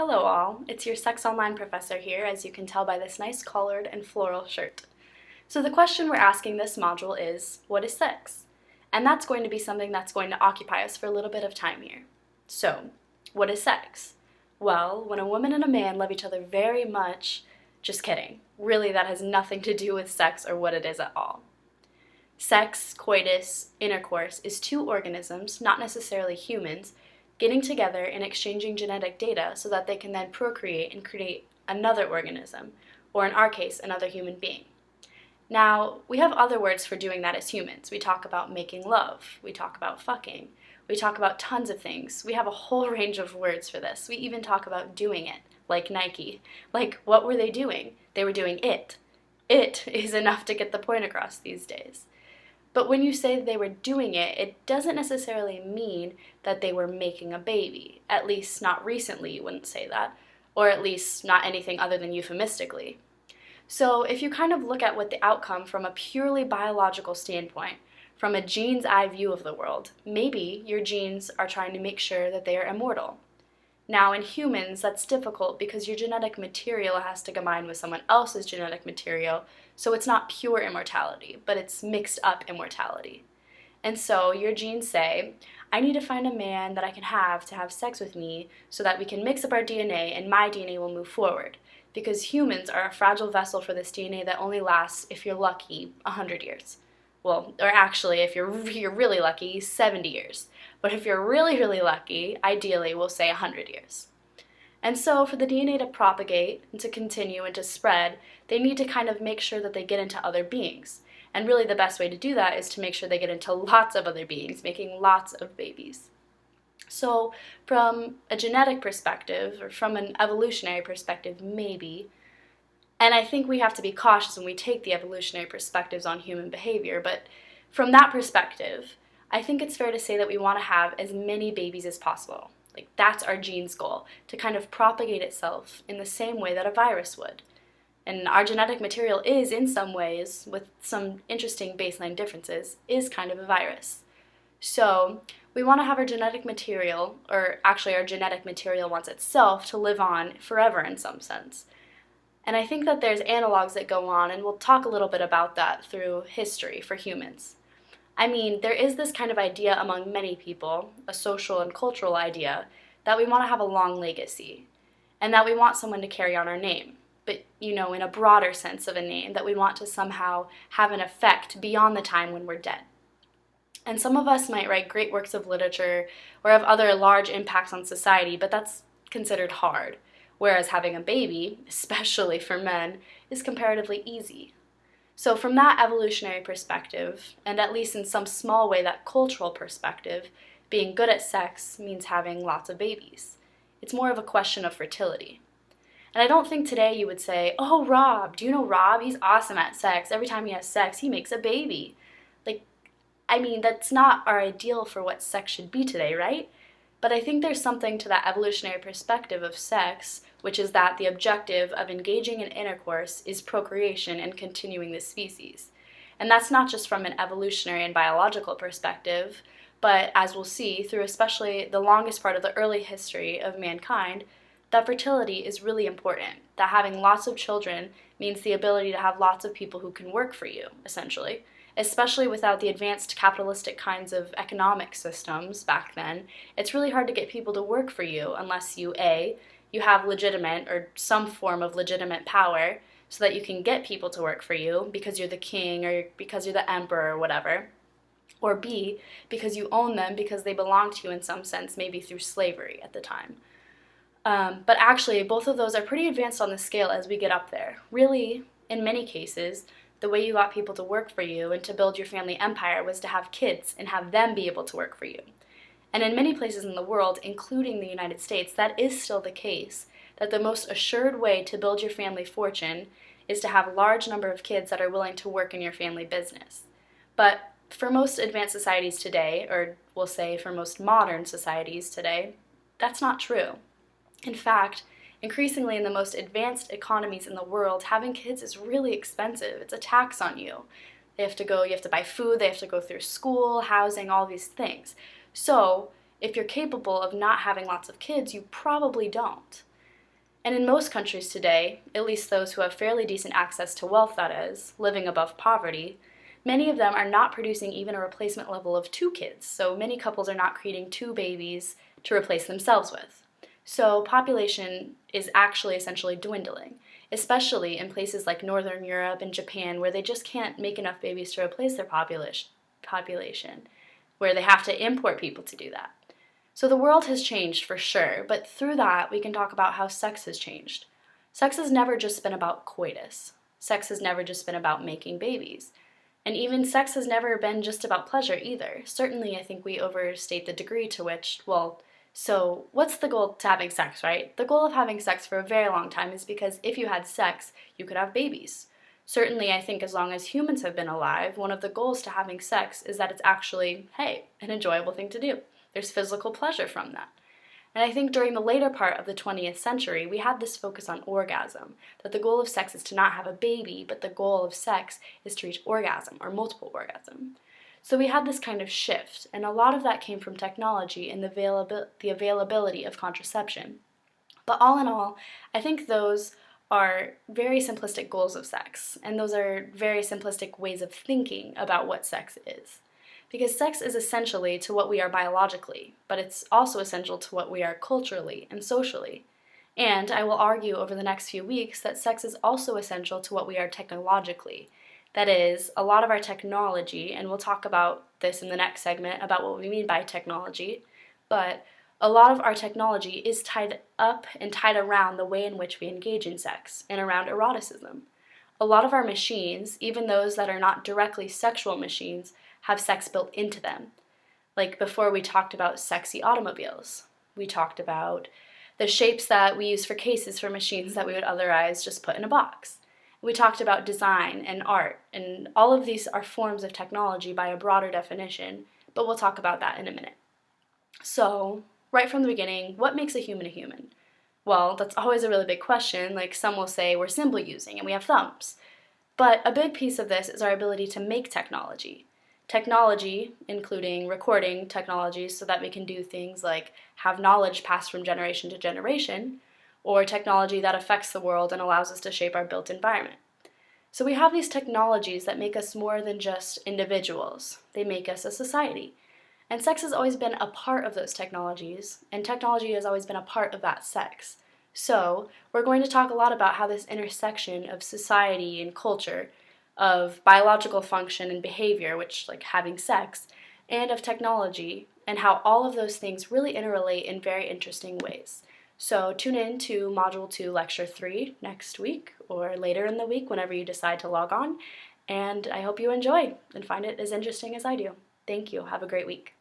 Hello all, it's your Sex Online professor here, as you can tell by this nice collared and floral shirt. So the question we're asking this module is, what is sex? And that's going to be something that's going to occupy us for a little bit of time here. So, what is sex? Well, when a woman and a man love each other very much, just kidding. Really, that has nothing to do with sex or what it is at all. Sex, coitus, intercourse is two organisms, not necessarily humans, getting together and exchanging genetic data so that they can then procreate and create another organism, or in our case, another human being. Now, we have other words for doing that as humans. We talk about making love, we talk about fucking, we talk about tons of things. We have a whole range of words for this. We even talk about doing it, like Nike. Like, what were they doing? They were doing it. It is enough to get the point across these days. But when you say they were doing it, it doesn't necessarily mean that they were making a baby. At least not recently, you wouldn't say that. Or at least not anything other than euphemistically. So if you kind of look at what the outcome from a purely biological standpoint, from a gene's eye view of the world, maybe your genes are trying to make sure that they are immortal. Now, in humans, that's difficult because your genetic material has to combine with someone else's genetic material, so it's not pure immortality, but it's mixed up immortality. And so your genes say, I need to find a man that I can have to have sex with me so that we can mix up our DNA and my DNA will move forward. Because humans are a fragile vessel for this DNA that only lasts, if you're lucky, 100 years. Well, or actually, if you're really lucky, 70 years. But if you're really, really lucky, ideally, we'll say 100 years. And so for the DNA to propagate and to continue and to spread, they need to kind of make sure that they get into other beings. And really the best way to do that is to make sure they get into lots of other beings, making lots of babies. So from a genetic perspective, or from an evolutionary perspective, maybe, and I think we have to be cautious when we take the evolutionary perspectives on human behavior, but from that perspective, I think it's fair to say that we want to have as many babies as possible. Like, that's our gene's goal, to kind of propagate itself in the same way that a virus would. And our genetic material is, in some ways, with some interesting baseline differences, is kind of a virus. So we want to have our genetic material, or actually our genetic material wants itself to live on forever in some sense. And I think that there's analogs that go on, and we'll talk a little bit about that through history for humans. I mean, there is this kind of idea among many people, a social and cultural idea, that we want to have a long legacy, and that we want someone to carry on our name. But, in a broader sense of a name, that we want to somehow have an effect beyond the time when we're dead. And some of us might write great works of literature or have other large impacts on society, but that's considered hard. Whereas having a baby, especially for men, is comparatively easy. So from that evolutionary perspective, and at least in some small way that cultural perspective, being good at sex means having lots of babies. It's more of a question of fertility. And I don't think today you would say, oh, Rob, do you know Rob? He's awesome at sex. Every time he has sex, he makes a baby. That's not our ideal for what sex should be today, right? But I think there's something to that evolutionary perspective of sex, which is that the objective of engaging in intercourse is procreation and continuing the species. And that's not just from an evolutionary and biological perspective, but as we'll see, through especially the longest part of the early history of mankind, that fertility is really important. That having lots of children means the ability to have lots of people who can work for you, essentially. Especially without the advanced capitalistic kinds of economic systems back then, it's really hard to get people to work for you unless you have legitimate or some form of legitimate power so that you can get people to work for you because you're the king or because you're the emperor or whatever, or B, because you own them because they belong to you in some sense, maybe through slavery at the time. But actually, both of those are pretty advanced on the scale as we get up there. Really, in many cases, the way you got people to work for you and to build your family empire was to have kids and have them be able to work for you. And in many places in the world, including the United States, that is still the case, that the most assured way to build your family fortune is to have a large number of kids that are willing to work in your family business. But for most advanced societies today, or we'll say for most modern societies today, that's not true. In fact, increasingly in the most advanced economies in the world, having kids is really expensive. It's a tax on you. You have to buy food, they have to go through school, housing, all these things. So if you're capable of not having lots of kids, you probably don't. And in most countries today, at least those who have fairly decent access to wealth, that is, living above poverty, many of them are not producing even a replacement level of 2 kids, so many couples are not creating 2 babies to replace themselves with. So population is actually essentially dwindling, especially in places like Northern Europe and Japan where they just can't make enough babies to replace their population, where they have to import people to do that. So the world has changed for sure, but through that we can talk about how sex has changed. Sex has never just been about coitus. Sex has never just been about making babies. And even sex has never been just about pleasure either. Certainly, I think we overstate the degree to which, so what's the goal to having sex, right? The goal of having sex for a very long time is because if you had sex, you could have babies. Certainly, I think as long as humans have been alive, one of the goals to having sex is that it's actually, hey, an enjoyable thing to do. There's physical pleasure from that. And I think during the later part of the 20th century, we had this focus on orgasm, that the goal of sex is to not have a baby, but the goal of sex is to reach orgasm, or multiple orgasm. So we had this kind of shift, and a lot of that came from technology and the availability of contraception. But all in all, I think those are very simplistic goals of sex, and those are very simplistic ways of thinking about what sex is. Because sex is essentially to what we are biologically, but it's also essential to what we are culturally and socially. And I will argue over the next few weeks that sex is also essential to what we are technologically. That is, a lot of our technology, and we'll talk about this in the next segment about what we mean by technology, but a lot of our technology is tied up and tied around the way in which we engage in sex and around eroticism. A lot of our machines, even those that are not directly sexual machines, have sex built into them. Like before we talked about sexy automobiles. We talked about the shapes that we use for cases for machines that we would otherwise just put in a box. We talked about design and art, and all of these are forms of technology by a broader definition, but we'll talk about that in a minute. So, right from the beginning, what makes a human a human? Well, that's always a really big question. Like some will say we're symbol using and we have thumbs. But a big piece of this is our ability to make technology. Technology, including recording technologies so that we can do things like have knowledge passed from generation to generation, or technology that affects the world and allows us to shape our built environment. So we have these technologies that make us more than just individuals. They make us a society. And sex has always been a part of those technologies, and technology has always been a part of that sex. So we're going to talk a lot about how this intersection of society and culture, of biological function and behavior, which like having sex, and of technology, and how all of those things really interrelate in very interesting ways. So tune in to Module 2, Lecture 3 next week, or later in the week whenever you decide to log on, and I hope you enjoy and find it as interesting as I do. Thank you. Have a great week.